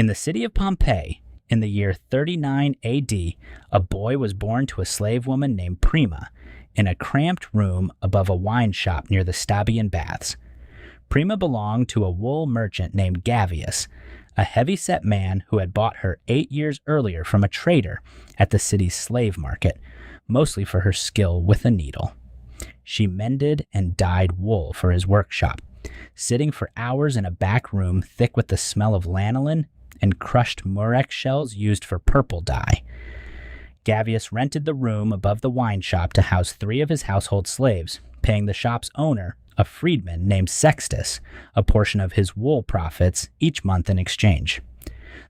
In the city of Pompeii, in the year 39 AD, a boy was born to a slave woman named Prima in a cramped room above a wine shop near the Stabian Baths. Prima belonged to a wool merchant named Gavius, a heavy-set man who had bought her 8 years earlier from a trader at the city's slave market, mostly for her skill with a needle. She mended and dyed wool for his workshop, sitting for hours in a back room thick with the smell of lanolin and crushed murex shells used for purple dye. Gavius rented the room above the wine shop to house 3 of his household slaves, paying the shop's owner, a freedman named Sextus, a portion of his wool profits each month in exchange.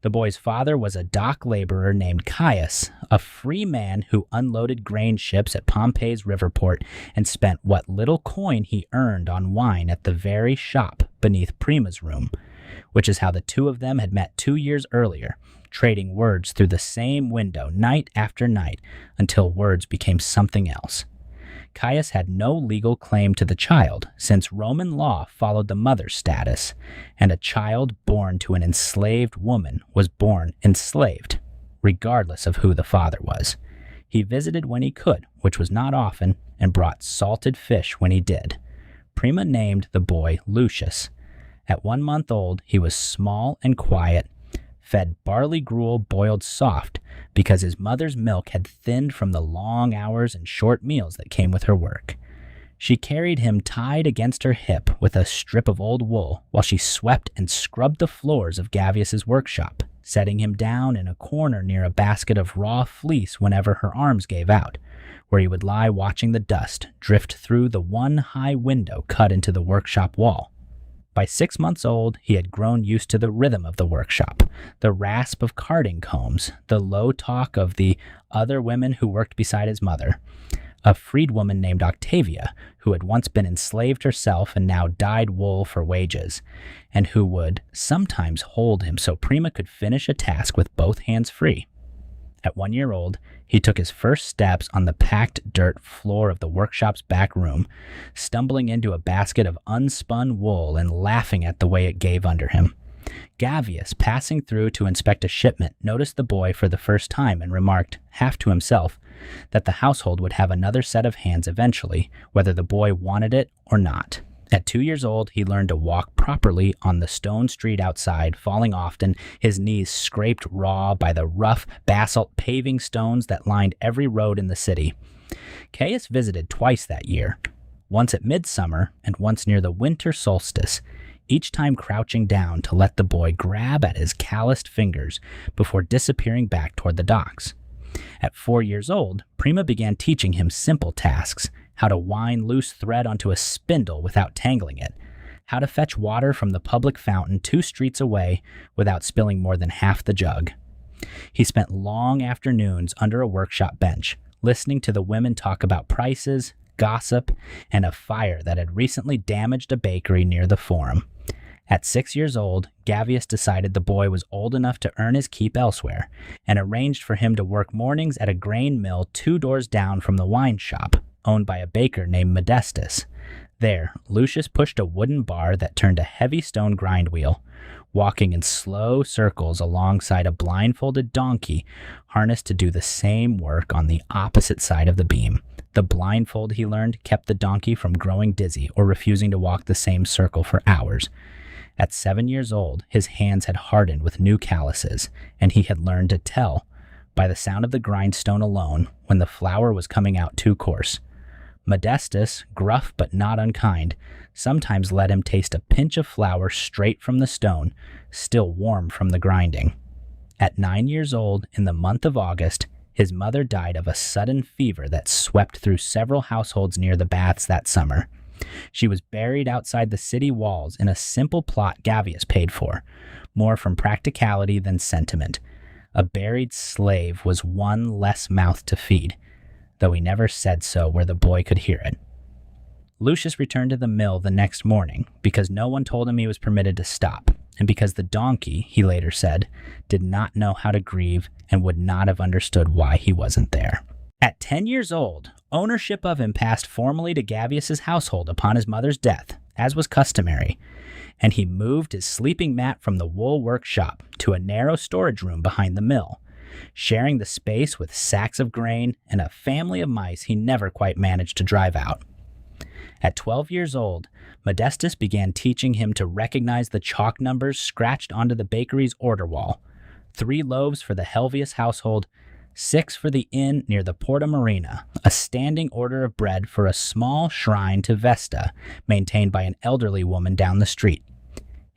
The boy's father was a dock laborer named Caius, a free man who unloaded grain ships at Pompeii's river port and spent what little coin he earned on wine at the very shop beneath Prima's room, which is how the two of them had met 2 years earlier, trading words through the same window night after night until words became something else. Caius had no legal claim to the child, since Roman law followed the mother's status, and a child born to an enslaved woman was born enslaved, regardless of who the father was. He visited when he could, which was not often, and brought salted fish when he did. Prima named the boy Lucius. At 1 month old, he was small and quiet, fed barley gruel boiled soft because his mother's milk had thinned from the long hours and short meals that came with her work. She carried him tied against her hip with a strip of old wool while she swept and scrubbed the floors of Gavius's workshop, setting him down in a corner near a basket of raw fleece whenever her arms gave out, where he would lie watching the dust drift through the one high window cut into the workshop wall. By 6 months old, he had grown used to the rhythm of the workshop, the rasp of carding combs, the low talk of the other women who worked beside his mother. A freedwoman named Octavia, who had once been enslaved herself and now dyed wool for wages, and who would sometimes hold him so Prima could finish a task with both hands free. At 1 year old, he took his first steps on the packed dirt floor of the workshop's back room, stumbling into a basket of unspun wool and laughing at the way it gave under him. Gavius, passing through to inspect a shipment, noticed the boy for the first time and remarked, half to himself, that the household would have another set of hands eventually, whether the boy wanted it or not. At 2 years old, he learned to walk properly on the stone street outside, falling often, his knees scraped raw by the rough basalt paving stones that lined every road in the city. Caius visited twice that year, once at midsummer and once near the winter solstice, each time crouching down to let the boy grab at his calloused fingers before disappearing back toward the docks. At 4 years old, Prima began teaching him simple tasks, how to wind loose thread onto a spindle without tangling it, how to fetch water from the public fountain 2 streets away without spilling more than half the jug. He spent long afternoons under a workshop bench, listening to the women talk about prices, gossip, and a fire that had recently damaged a bakery near the Forum. At 6 years old, Gavius decided the boy was old enough to earn his keep elsewhere, and arranged for him to work mornings at a grain mill 2 doors down from the wine shop, owned by a baker named Modestus. There, Lucius pushed a wooden bar that turned a heavy stone grind wheel, walking in slow circles alongside a blindfolded donkey harnessed to do the same work on the opposite side of the beam. The blindfold, he learned, kept the donkey from growing dizzy or refusing to walk the same circle for hours. At 7 years old, his hands had hardened with new calluses, and he had learned to tell, by the sound of the grindstone alone, when the flour was coming out too coarse. Modestus, gruff but not unkind, sometimes let him taste a pinch of flour straight from the stone, still warm from the grinding. At 9 years old, in the month of August, his mother died of a sudden fever that swept through several households near the baths that summer. She was buried outside the city walls in a simple plot Gavius paid for, more from practicality than sentiment. A buried slave was one less mouth to feed, though he never said so where the boy could hear it. Lucius returned to the mill the next morning because no one told him he was permitted to stop, and because the donkey, he later said, did not know how to grieve and would not have understood why he wasn't there. At 10 years old, ownership of him passed formally to Gavius's household upon his mother's death, as was customary, and he moved his sleeping mat from the wool workshop to a narrow storage room behind the mill, sharing the space with sacks of grain and a family of mice he never quite managed to drive out. At 12 years old, Modestus began teaching him to recognize the chalk numbers scratched onto the bakery's order wall: 3 loaves for the Helvius household, 6 for the inn near the Porta Marina, a standing order of bread for a small shrine to Vesta, maintained by an elderly woman down the street.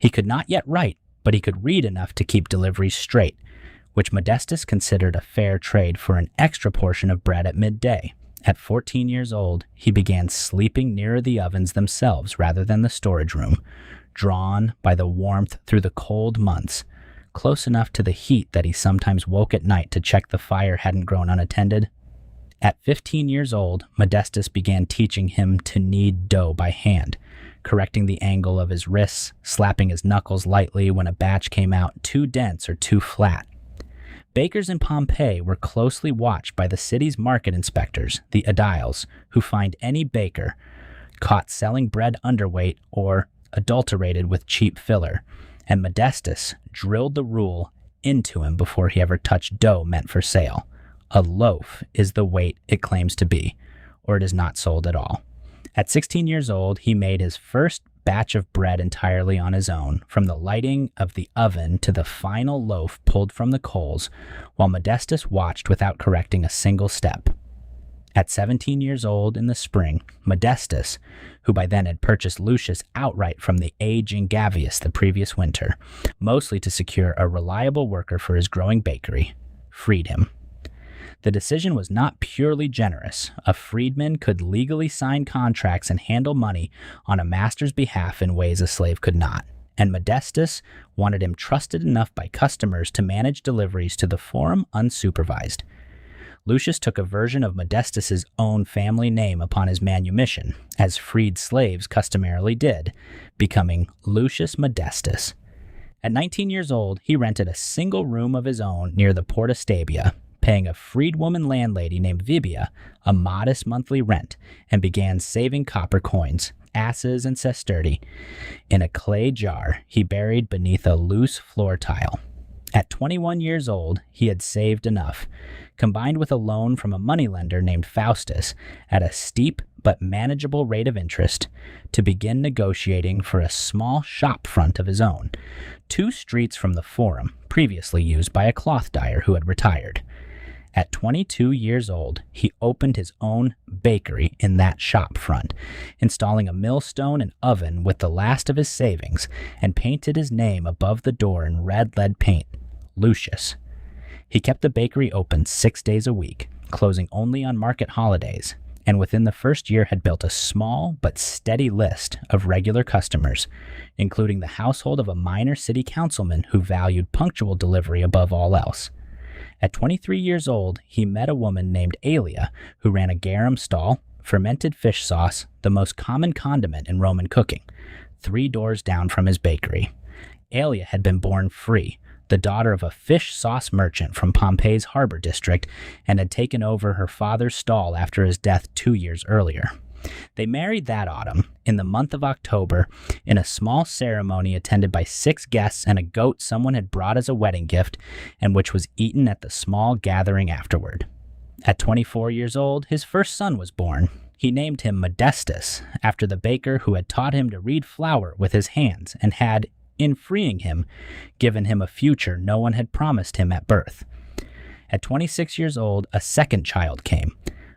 He could not yet write, but he could read enough to keep deliveries straight, which Modestus considered a fair trade for an extra portion of bread at midday. At 14 years old, he began sleeping nearer the ovens themselves rather than the storage room, drawn by the warmth through the cold months, close enough to the heat that he sometimes woke at night to check the fire hadn't grown unattended. At 15 years old, Modestus began teaching him to knead dough by hand, correcting the angle of his wrists, slapping his knuckles lightly when a batch came out too dense or too flat. Bakers in Pompeii were closely watched by the city's market inspectors, the aediles, who fined any baker caught selling bread underweight or adulterated with cheap filler, and Modestus drilled the rule into him before he ever touched dough meant for sale. A loaf is the weight it claims to be, or it is not sold at all. At 16 years old, he made his first batch of bread entirely on his own, from the lighting of the oven to the final loaf pulled from the coals, while Modestus watched without correcting a single step. At 17 years old in the spring, Modestus, who by then had purchased Lucius outright from the aging Gavius the previous winter, mostly to secure a reliable worker for his growing bakery, freed him. The decision was not purely generous. A freedman could legally sign contracts and handle money on a master's behalf in ways a slave could not, and Modestus wanted him trusted enough by customers to manage deliveries to the forum unsupervised. Lucius took a version of Modestus's own family name upon his manumission, as freed slaves customarily did, becoming Lucius Modestus. At 19 years old, he rented a single room of his own near the Porta Stabia, paying a freedwoman landlady named Vibia a modest monthly rent, and began saving copper coins, asses, and sesterti in a clay jar he buried beneath a loose floor tile. At 21 years old, he had saved enough, combined with a loan from a moneylender named Faustus at a steep but manageable rate of interest, to begin negotiating for a small shop front of his own, 2 streets from the forum, previously used by a cloth dyer who had retired. At 22 years old, he opened his own bakery in that shop front, installing a millstone and oven with the last of his savings, and painted his name above the door in red lead paint, Lucius. He kept the bakery open 6 days a week, closing only on market holidays, and within the first year had built a small but steady list of regular customers, including the household of a minor city councilman who valued punctual delivery above all else. At 23 years old, he met a woman named Aelia, who ran a garum stall, fermented fish sauce, the most common condiment in Roman cooking, 3 doors down from his bakery. Aelia had been born free, the daughter of a fish sauce merchant from Pompeii's harbor district, and had taken over her father's stall after his death 2 years earlier. They married that autumn, in the month of October, in a small ceremony attended by 6 guests and a goat someone had brought as a wedding gift, and which was eaten at the small gathering afterward. At 24 years old, his first son was born. He named him Modestus, after the baker who had taught him to read flour with his hands and had, in freeing him, given him a future no one had promised him at birth. At 26 years old, a second child came,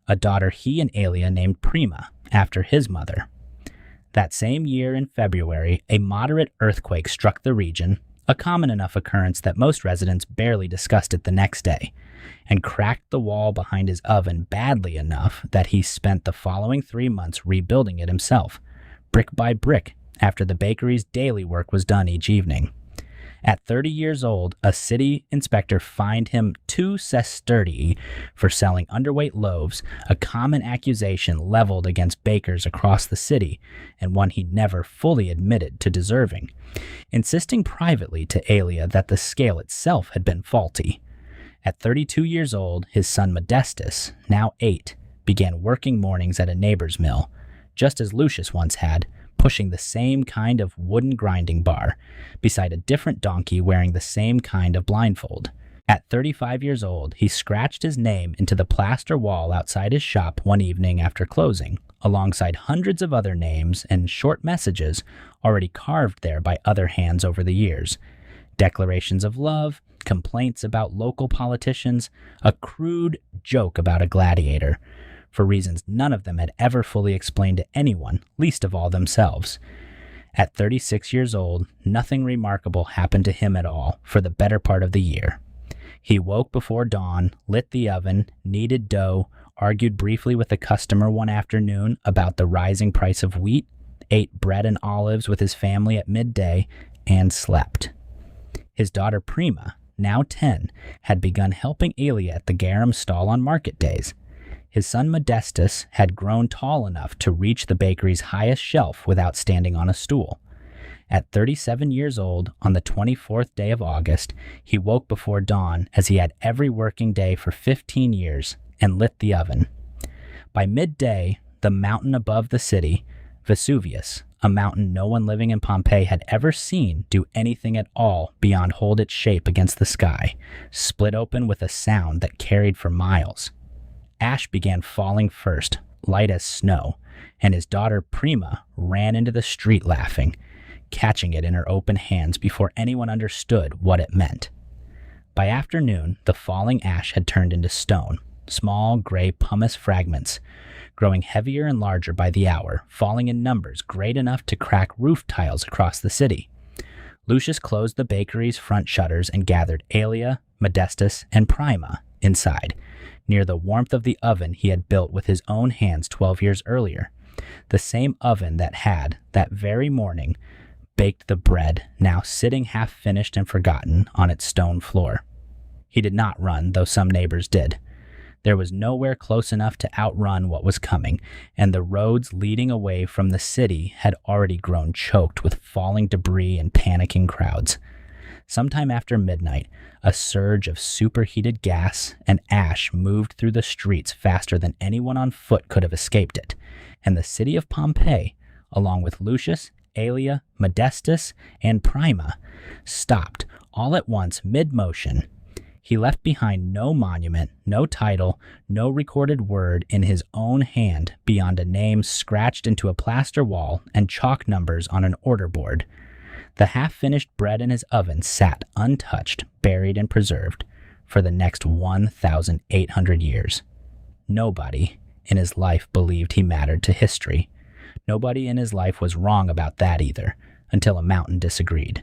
a daughter he and Aelia named Prima, after his mother. That same year in February, a moderate earthquake struck the region, a common enough occurrence that most residents barely discussed it the next day, and cracked the wall behind his oven badly enough that he spent the following 3 months rebuilding it himself, brick by brick, after the bakery's daily work was done each evening. At 30 years old, a city inspector fined him 2 sestertii for selling underweight loaves, a common accusation leveled against bakers across the city, and one he never fully admitted to deserving, insisting privately to Aelia that the scale itself had been faulty. At 32 years old, his son Modestus, now 8, began working mornings at a neighbor's mill, just as Lucius once had, pushing the same kind of wooden grinding bar, beside a different donkey wearing the same kind of blindfold. At 35 years old, he scratched his name into the plaster wall outside his shop one evening after closing, alongside hundreds of other names and short messages already carved there by other hands over the years. Declarations of love, complaints about local politicians, a crude joke about a gladiator, for reasons none of them had ever fully explained to anyone, least of all themselves. At 36 years old, nothing remarkable happened to him at all for the better part of the year. He woke before dawn, lit the oven, kneaded dough, argued briefly with a customer one afternoon about the rising price of wheat, ate bread and olives with his family at midday, and slept. His daughter Prima, now 10, had begun helping Aelia at the garum stall on market days. His son Modestus had grown tall enough to reach the bakery's highest shelf without standing on a stool. At 37 years old, on the 24th day of August, he woke before dawn as he had every working day for 15 years and lit the oven. By midday, the mountain above the city, Vesuvius, a mountain no one living in Pompeii had ever seen do anything at all beyond hold its shape against the sky, split open with a sound that carried for miles. Ash began falling first, light as snow, and his daughter Prima ran into the street laughing, catching it in her open hands before anyone understood what it meant. By afternoon, the falling ash had turned into stone, small gray pumice fragments, growing heavier and larger by the hour, falling in numbers great enough to crack roof tiles across the city. Lucius closed the bakery's front shutters and gathered Aelia, Modestus, and Prima inside, near the warmth of the oven he had built with his own hands 12 years earlier, the same oven that had, that very morning, baked the bread, now sitting half-finished and forgotten on its stone floor. He did not run, though some neighbors did. There was nowhere close enough to outrun what was coming, and the roads leading away from the city had already grown choked with falling debris and panicking crowds. Sometime after midnight, a surge of superheated gas and ash moved through the streets faster than anyone on foot could have escaped it, and the city of Pompeii, along with Lucius, Aelia, Modestus, and Prima, stopped all at once mid-motion. He left behind no monument, no title, no recorded word in his own hand beyond a name scratched into a plaster wall and chalk numbers on an order board. The half-finished bread in his oven sat untouched, buried and preserved for the next 1,800 years. Nobody in his life believed he mattered to history. Nobody in his life was wrong about that either, until a mountain disagreed.